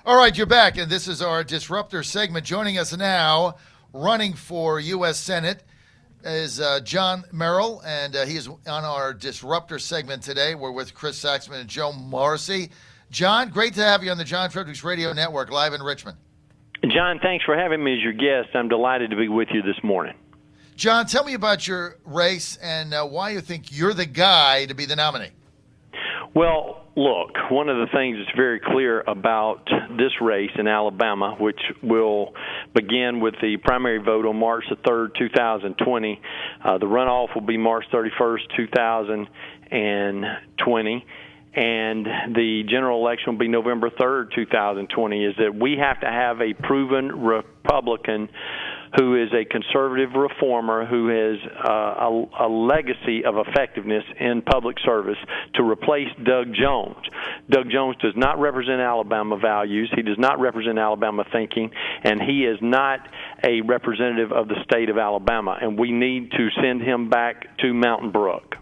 All right, you're back, and this is our Disruptor segment. Joining us now, running for U.S. Senate, is John Merrill, and he is on our Disruptor segment today. We're with Chris Saxman and Joe Morrissey. John, great to have you on the John Fredericks Radio Network, live in Richmond. John, thanks for having me as your guest. I'm delighted to be with you this morning. John, tell me about your race and why you think you're the guy to be the nominee. Well, look, one of the things that's very clear about this race in Alabama, which will begin with the primary vote on March the 3rd, 2020. The runoff will be March 31st, 2020. And the general election will be November 3rd, 2020, is that we have to have a proven Republican who is a conservative reformer who has a legacy of effectiveness in public service to replace Doug Jones. Doug Jones does not represent Alabama values. He does not represent Alabama thinking, and he is not a representative of the state of Alabama, and we need to send him back to Mountain Brook.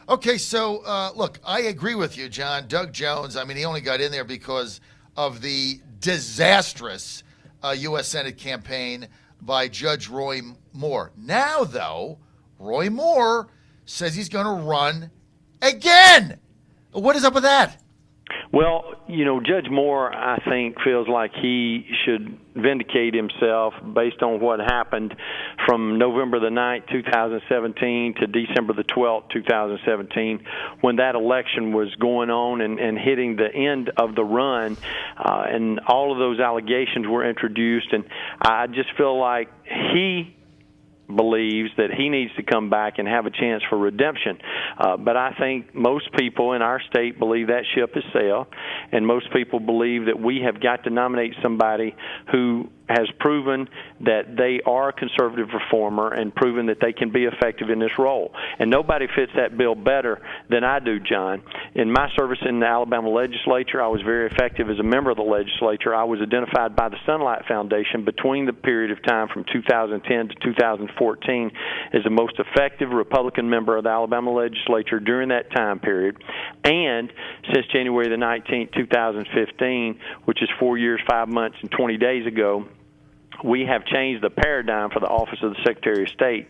Okay, so, look, I agree with you, John. Doug Jones, I mean, he only got in there because of the disastrous U.S. Senate campaign by Judge Roy Moore. Now, though, Roy Moore says he's going to run again. What is up with that? Well, Judge Moore, I think, feels like he should vindicate himself based on what happened from November the 9th, 2017 to December the 12th, 2017, when that election was going on and hitting the end of the run, and all of those allegations were introduced. And I just feel like he believes that he needs to come back and have a chance for redemption. But I think most people in our state believe that ship has sailed, and most people believe that we have got to nominate somebody who has proven that they are a conservative reformer and proven that they can be effective in this role. And nobody fits that bill better than I do, John. In my service in the Alabama legislature, I was very effective as a member of the legislature. I was identified by the Sunlight Foundation between the period of time from 2010 to 2014 as the most effective Republican member of the Alabama legislature during that time period. And since January the 19th, 2015, which is 4 years, 5 months, and 20 days ago, we have changed the paradigm for the Office of the Secretary of State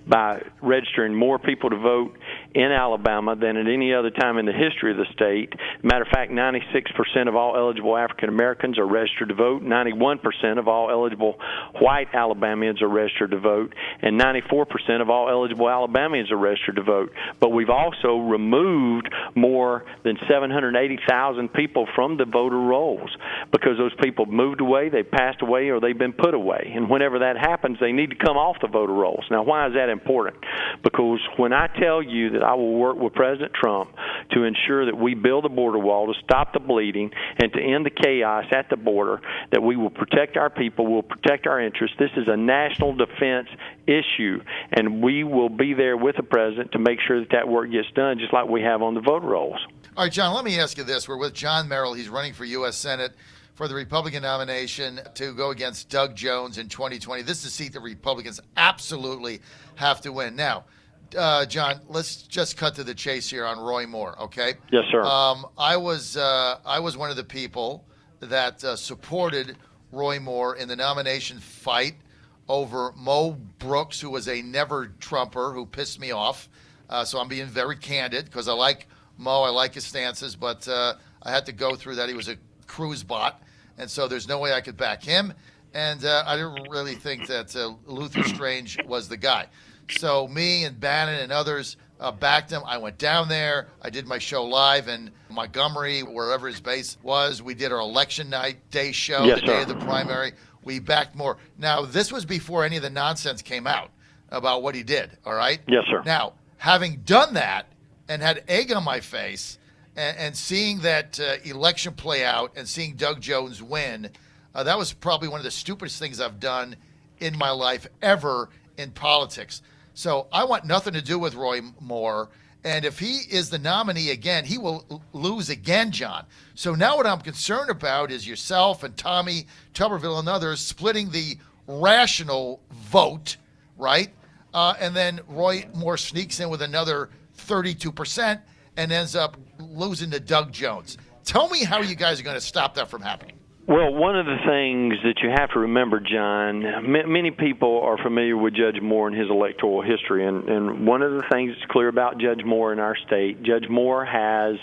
by registering more people to vote in Alabama than at any other time in the history of the state. Matter of fact, 96% of all eligible African Americans are registered to vote, 91% of all eligible white Alabamians are registered to vote, and 94% of all eligible Alabamians are registered to vote. But we've also removed more than 780,000 people from the voter rolls because those people moved away, they passed away, or they've been put away. And whenever that happens, they need to come off the voter rolls. Now, why is that important? Because when I tell you that I will work with President Trump to ensure that we build a border wall to stop the bleeding and to end the chaos at the border, that we will protect our people, we'll protect our interests. This is a national defense issue, and we will be there with the president to make sure that that work gets done, just like we have on the voter rolls. All right, John, let me ask you this. We're with John Merrill. He's running for U.S. Senate for the Republican nomination to go against Doug Jones in 2020. This is a seat that Republicans absolutely have to win. Now, John, let's just cut to the chase here on Roy Moore, okay? Yes, sir. I was one of the people that supported Roy Moore in the nomination fight over Mo Brooks, who was a never-Trumper who pissed me off. So I'm being very candid because I like Mo, I like his stances, but I had to go through that. He was a cruise bot, and so there's no way I could back him. And I didn't really think that Luther Strange was the guy. So me and Bannon and others backed him. I went down there. I did my show live in Montgomery, wherever his base was. We did our election night day show, yes, the sir. day of the primary. We backed Moore. Now, this was before any of the nonsense came out about what he did, all right? Yes, sir. Now, having done that and had egg on my face and seeing that election play out and seeing Doug Jones win, that was probably one of the stupidest things I've done in my life ever in politics. So I want nothing to do with Roy Moore. And if he is the nominee again, he will lose again, John. So now what I'm concerned about is yourself and Tommy Tuberville and others splitting the rational vote, right? And then Roy Moore sneaks in with another 32% and ends up losing to Doug Jones. Tell me how you guys are going to stop that from happening. Well, one of the things that you have to remember, John, many people are familiar with Judge Moore and his electoral history, and one of the things that's clear about Judge Moore in our state, Judge Moore has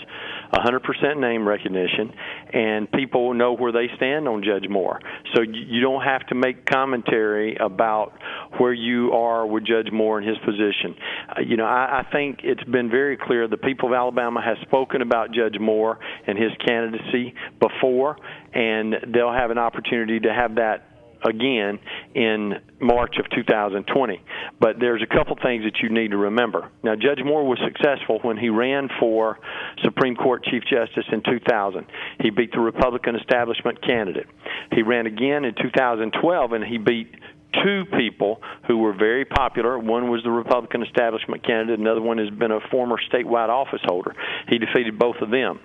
100% name recognition, and people know where they stand on Judge Moore. So you don't have to make commentary about where you are with Judge Moore and his position. I think it's been very clear the people of Alabama have spoken about Judge Moore and his candidacy before, and they'll have an opportunity to have that again in March of 2020. But there's a couple things that you need to remember. Now, Judge Moore was successful when he ran for Supreme Court Chief Justice in 2000. He beat the Republican establishment candidate. He ran again in 2012, and he beat two people who were very popular. One was the Republican establishment candidate. Another one has been a former statewide office holder. He defeated both of them.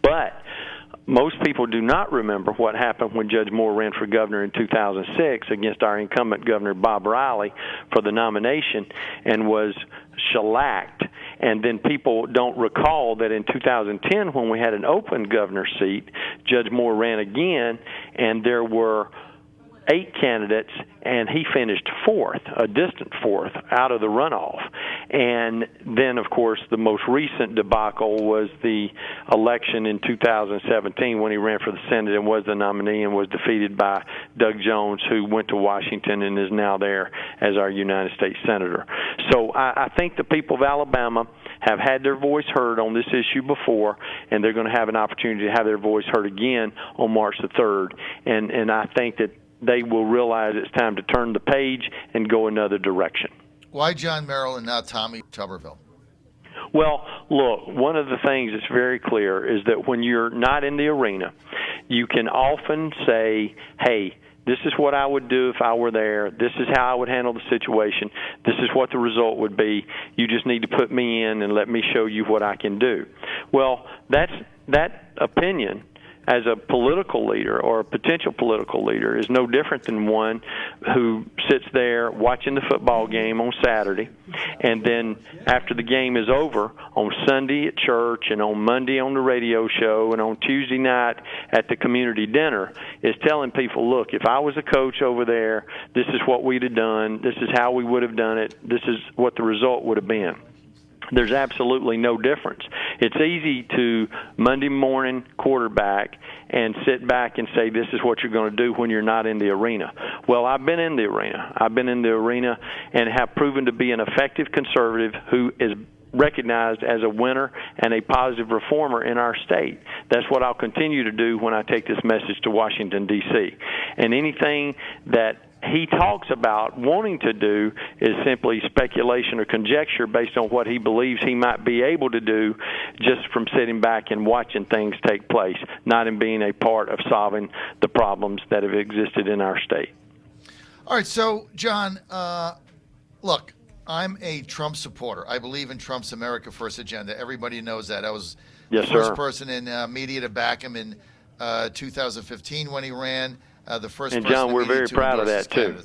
But most people do not remember what happened when Judge Moore ran for governor in 2006 against our incumbent Governor Bob Riley for the nomination and was shellacked. And then people don't recall that in 2010, when we had an open governor seat, Judge Moore ran again, and there were 8 candidates, and he finished fourth, a distant fourth, out of the runoff. And then, of course, the most recent debacle was the election in 2017 when he ran for the Senate and was the nominee and was defeated by Doug Jones, who went to Washington and is now there as our United States Senator. So I think the people of Alabama have had their voice heard on this issue before, and they're going to have an opportunity to have their voice heard again on March the 3rd. And I think that they will realize it's time to turn the page and go another direction. Why John Merrill and not Tommy Tuberville? Well, look, one of the things that's very clear is that when you're not in the arena, you can often say, hey, this is what I would do if I were there. This is how I would handle the situation. This is what the result would be. You just need to put me in and let me show you what I can do. Well, that opinion as a political leader or a potential political leader is no different than one who sits there watching the football game on Saturday, and then after the game is over on Sunday at church and on Monday on the radio show and on Tuesday night at the community dinner is telling people, look, if I was a coach over there, this is what we'd have done, this is how we would have done it, this is what the result would have been. There's absolutely no difference. It's easy to Monday morning quarterback and sit back and say this is what you're going to do when you're not in the arena. Well, I've been in the arena. I've been in the arena and have proven to be an effective conservative who is recognized as a winner and a positive reformer in our state. That's what I'll continue to do when I take this message to Washington, D.C. And anything that he talks about wanting to do is simply speculation or conjecture based on what he believes he might be able to do just from sitting back and watching things take place, not in being a part of solving the problems that have existed in our state. All right, so, John, look, I'm a Trump supporter. I believe in Trump's America First agenda. Everybody knows that. I was the first person in media to back him in 2015 when he ran. The first and person John, we're very proud of that too.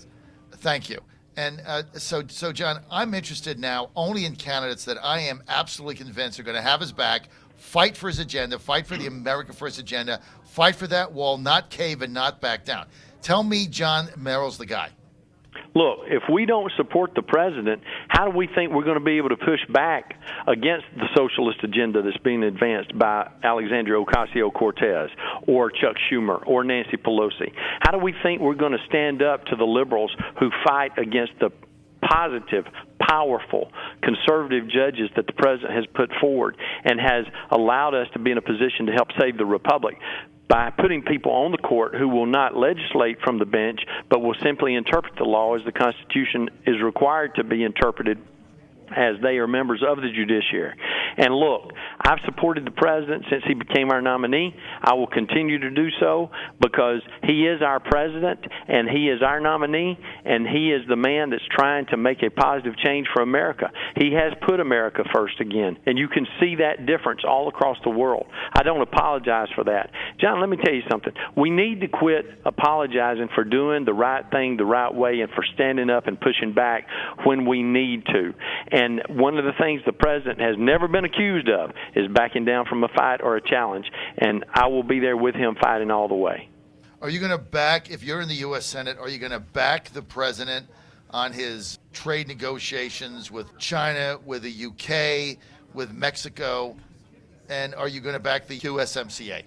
Thank you. And so John, I'm interested now only in candidates that I am absolutely convinced are going to have his back, fight for his agenda, fight for the America First agenda, fight for that wall, not cave and not back down. Tell me John Merrill's the guy. Look, if we don't support the president, how do we think we're going to be able to push back against the socialist agenda that's being advanced by Alexandria Ocasio-Cortez or Chuck Schumer or Nancy Pelosi? How do we think we're going to stand up to the liberals who fight against the positive, powerful, conservative judges that the president has put forward and has allowed us to be in a position to help save the republic by putting people on the court who will not legislate from the bench but will simply interpret the law as the Constitution is required to be interpreted as they are members of the judiciary. And look, I've supported the president since he became our nominee. I will continue to do so because he is our president and he is our nominee and he is the man that's trying to make a positive change for America. He has put America first again, and you can see that difference all across the world. I don't apologize for that. John, let me tell you something. We need to quit apologizing for doing the right thing the right way and for standing up and pushing back when we need to. And one of the things the president has never been accused of is backing down from a fight or a challenge, and I will be there with him fighting all the way. Are you going to back, if you're in the U.S. Senate, are you going to back the president on his trade negotiations with China, with the UK, with Mexico, and are you going to back the USMCA?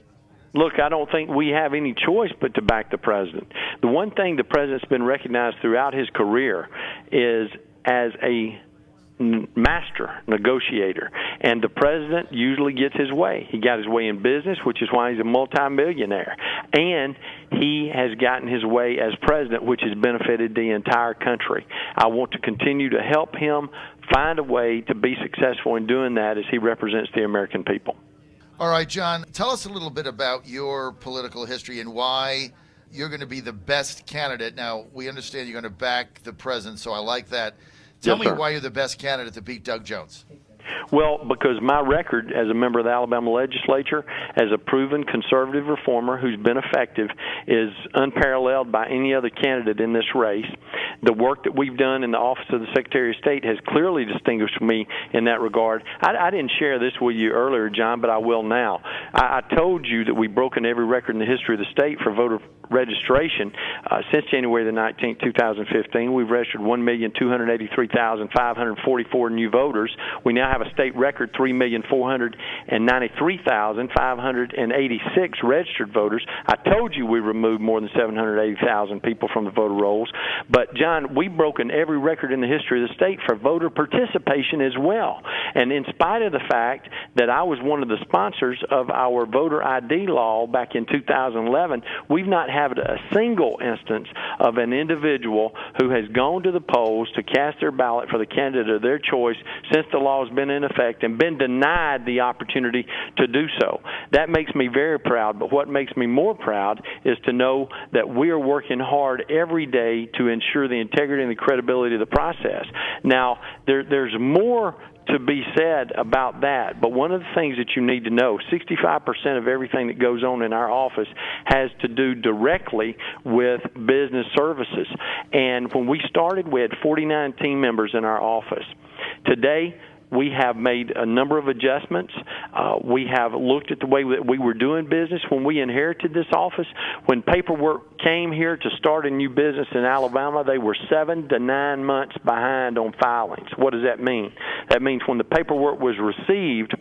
Look, I don't think we have any choice but to back the president. The one thing the president's been recognized throughout his career is as a master negotiator, and the president usually gets his way. He got his way in business, which is why he's a multimillionaire, and he has gotten his way as president, which has benefited the entire country. I want to continue to help him find a way to be successful in doing that as he represents the American people. All right, John, tell us a little bit about your political history and why you're going to be the best candidate. Now, we understand you're going to back the president, so I like that. Tell me why you're the best candidate to beat Doug Jones. Well, because my record as a member of the Alabama legislature, as a proven conservative reformer who's been effective, is unparalleled by any other candidate in this race. The work that we've done in the Office of the Secretary of State has clearly distinguished me in that regard. I didn't share this with you earlier, John, but I will now. I told you that we've broken every record in the history of the state for voter registration. Since January the 19th, 2015, we've registered 1,283,544 new voters. We now have a state record 3,493,586 registered voters. I told you we removed more than 780,000 people from the voter rolls. But, John, we've broken every record in the history of the state for voter participation as well. And in spite of the fact that I was one of the sponsors of our voter ID law back in 2011, we've not had a single instance of an individual who has gone to the polls to cast their ballot for the candidate of their choice since the law has been in effect and been denied the opportunity to do so. That makes me very proud, but what makes me more proud is to know that we are working hard every day to ensure the integrity and the credibility of the process. Now, there's more to be said about that, but one of the things that you need to know, 65% of everything that goes on in our office has to do directly with business services. And when we started, we had 49 team members in our office. Today, we have made a number of adjustments. We have looked at the way that we were doing business when we inherited this office. When paperwork came here to start a new business in Alabama, they were 7 to 9 months behind on filings. What does that mean? That means when the paperwork was received,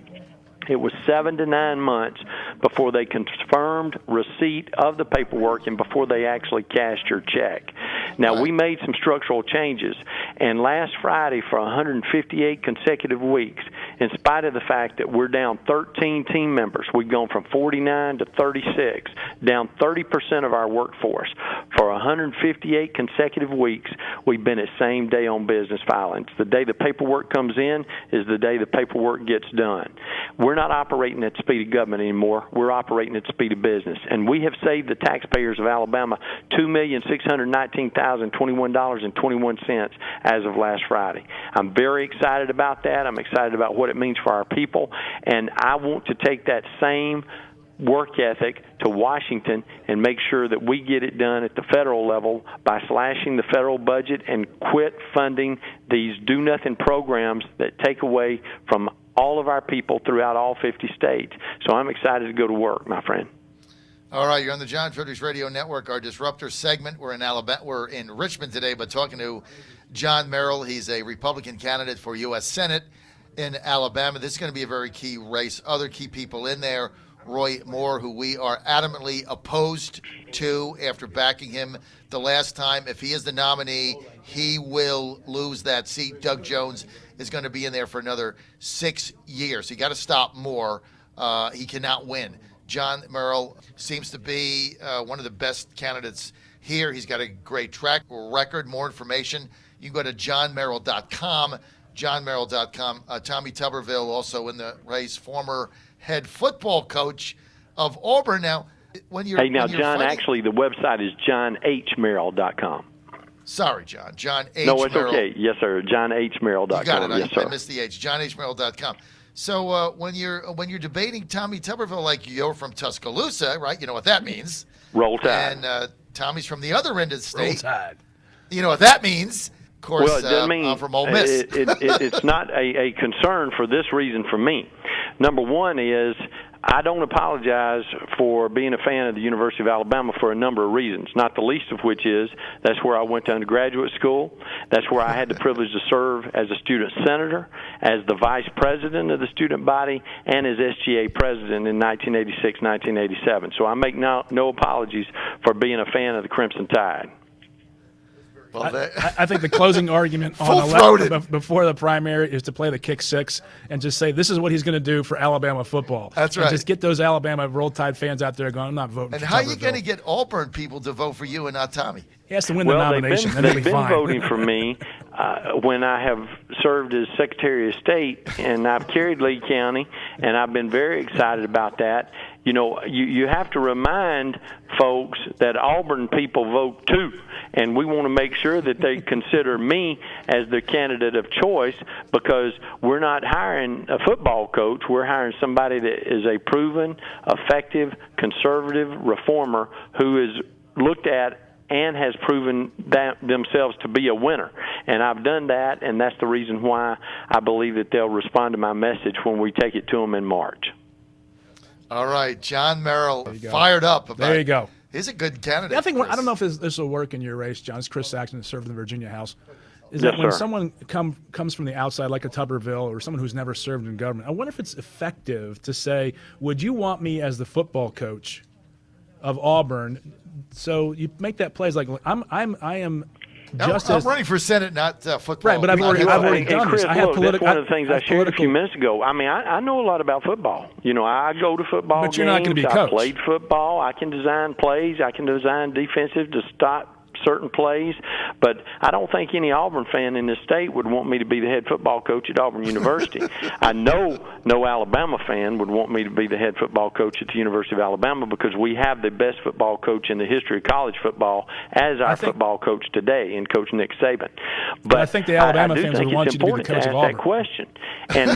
it was 7 to 9 months before they confirmed receipt of the paperwork and before they actually cashed your check. Now, we made some structural changes, and last Friday for 158 consecutive weeks, in spite of the fact that we're down 13 team members, we've gone from 49 to 36, down 30% of our workforce. For 158 consecutive weeks, we've been at same day on business filings. The day the paperwork comes in is the day the paperwork gets done. We're not operating at the speed of government anymore. We're operating at the speed of business. And we have saved the taxpayers of Alabama $2,619,021.21 as of last Friday. I'm very excited about that. I'm excited about what it means for our people. And I want to take that same work ethic to Washington and make sure that we get it done at the federal level by slashing the federal budget and quit funding these do-nothing programs that take away from all of our people throughout all 50 states. So I'm excited to go to work, my friend. All right, you're on the John Fredericks Radio Network, our Disruptor segment. We're in Alabama. We're in Richmond today, but talking to John Merrill. He's a Republican candidate for U.S. Senate in Alabama. This is going to be a very key race. Other key people in there, Roy Moore, who we are adamantly opposed to after backing him the last time. If he is the nominee, he will lose that seat. Doug Jones is going to be in there for another 6 years. You got to stop Moore. He cannot win. John Merrill seems to be one of the best candidates here. He's got a great track record. More information, you can go to johnmerrill.com, johnmerrill.com. Tommy Tuberville, also in the race, former head football coach of Auburn. Now, John, actually, the website is johnhmerrill.com. Sorry, John. John H. No, it's Merrill. okay. Yes, sir. johnhmerrill.com. You got it. Yes, sir. I missed the H. johnhmerrill.com. So when you're debating Tommy Tuberville, like you're from Tuscaloosa, right? You know what that means. Roll Tide. And Tommy's from the other end of the state. Roll Tide. You know what that means. Of course, well, it doesn't mean, I'm from Ole Miss. It's not a concern for this reason for me. Number one is I don't apologize for being a fan of the University of Alabama for a number of reasons, not the least of which is that's where I went to undergraduate school. That's where I had the privilege to serve as a student senator, as the vice president of the student body, and as SGA president in 1986, 1987. So I make no apologies for being a fan of the Crimson Tide. Well, I think the closing argument on before the primary is to play the kick six and just say this is what he's going to do for Alabama football. That's right. And just get those Alabama Roll Tide fans out there going, I'm not voting and for how are you Tuberville. going to get Auburn people to vote for you and not Tommy? He has to win the nomination. They've been voting for me when I have served as Secretary of State, and I've carried Lee County, and I've been very excited about that. You know, you have to remind folks that Auburn people vote too, and we want to make sure that they consider me as the candidate of choice because we're not hiring a football coach. We're hiring somebody that is a proven, effective, conservative reformer who is looked at and has proven themselves to be a winner. And I've done that, and that's the reason why I believe that they'll respond to my message when we take it to them in March. All right, John Merrill, fired up about There you go. He's a good candidate. I don't know if this will work in your race, John. It's Chris Saxon that served in the Virginia House. Is Yes, that when sir. someone comes from the outside, like a Tuberville or someone who's never served in government, I wonder if it's effective to say, would you want me as the football coach of Auburn? So you make that play as like I am just I'm as running for Senate, not football. Right, but I've already done Chris, this. I have look, that's one of the things I shared a few minutes ago. I mean, I know a lot about football. You know, I go to football But you're not games. gonna be a I coach. played football. I can design plays. I can design defensive to stop certain plays, but I don't think any Auburn fan in this state would want me to be the head football coach at Auburn University. I know no Alabama fan would want me to be the head football coach at the University of Alabama because we have the best football coach in the history of college football as our football coach today, in Coach Nick Saban. But I think the Alabama fans would want you to be the coach of Auburn. That question. And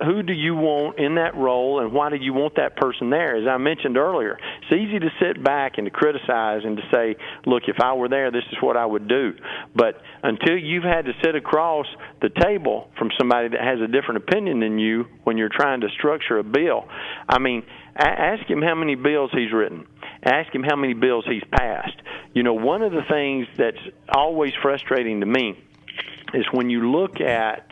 who do you want in that role, and why do you want that person there? As I mentioned earlier, it's easy to sit back and to criticize and to say, look, if I were there, this is what I would do. But until you've had to sit across the table from somebody that has a different opinion than you when you're trying to structure a bill, I mean, ask him how many bills he's written. Ask him how many bills he's passed. You know, one of the things that's always frustrating to me is when you look at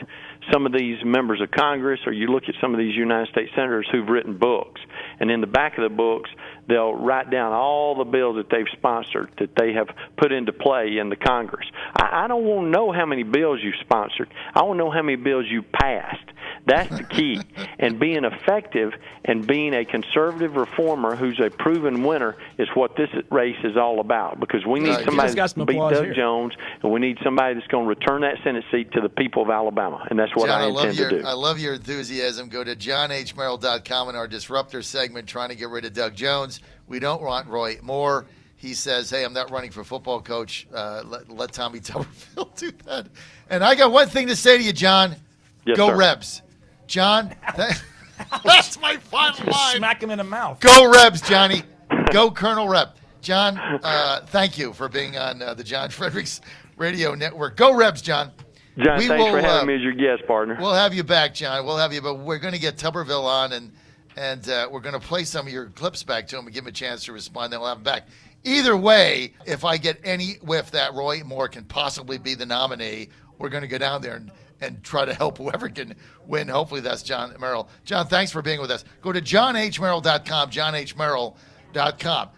some of these members of Congress or you look at some of these United States senators who've written books, and in the back of the books they'll write down all the bills that they've sponsored, that they have put into play in the Congress. I don't want to know how many bills you've sponsored. I want to know how many bills you passed. That's the key. And being effective and being a conservative reformer who's a proven winner is what this race is all about, because we need somebody to beat Doug Jones, and we need somebody that's going to return that Senate seat to the people of Alabama, and that's what John, I intend to do. I love your enthusiasm. Go to johnhmerrill.com in our Disruptor segment trying to get rid of Doug Jones. We don't want Roy Moore. He says, hey, I'm not running for football coach. Let Tommy Tuberville do that. And I got one thing to say to you, John. Yes, Go sir. Rebs. John, that's my final line. Smack him in the mouth. Go Rebs, Johnny. Go Colonel Rep. John, thank you for being on the John Fredericks Radio Network. Go Rebs, John. John, thanks for having me as your guest, partner. We'll have you back, John. We'll have you, but we're going to get Tuberville on, and we're going to play some of your clips back to him and give him a chance to respond. Then we'll have him back. Either way, if I get any whiff that Roy Moore can possibly be the nominee, we're going to go down there and try to help whoever can win. Hopefully that's John Merrill. John, thanks for being with us. Go to johnhmerrill.com, johnhmerrill.com.